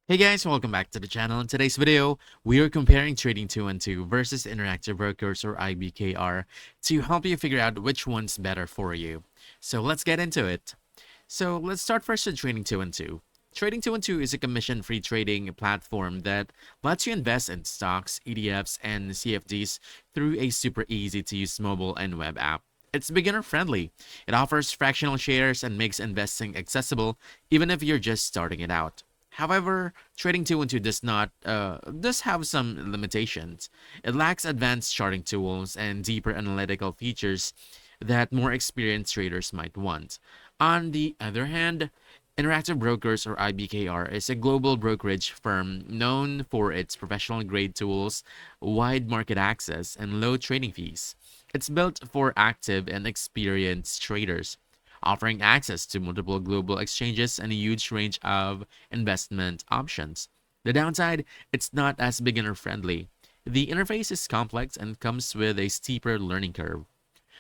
Hey guys, welcome back to the channel. In today's video, we are comparing Trading 212 versus Interactive Brokers or IBKR to help you figure out which one's better for you. So let's get into it. So let's start first with Trading 212. Trading 212 is a commission-free trading platform that lets you invest in stocks, ETFs, and CFDs through a super easy-to-use mobile and web app. It's beginner-friendly. It offers fractional shares and makes investing accessible even if you're just starting it out. However, Trading 212 does have some limitations. It lacks advanced charting tools and deeper analytical features that more experienced traders might want. On the other hand, Interactive Brokers or IBKR is a global brokerage firm known for its professional grade tools, wide market access, and low trading fees. It's built for active and experienced traders, offering access to multiple global exchanges and a huge range of investment options. The downside, it's not as beginner friendly. The interface is complex and comes with a steeper learning curve.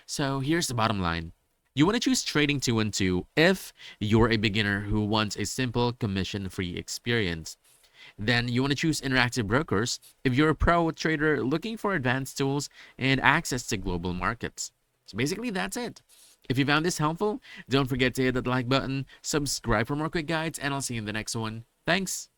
So here's the bottom line. You want to choose Trading 212 if you're a beginner who wants a simple commission-free experience. Then you want to choose Interactive Brokers if you're a pro trader looking for advanced tools and access to global markets. So basically that's it. If you found this helpful, don't forget to hit that like button, subscribe for more quick guides, and I'll see you in the next one. Thanks!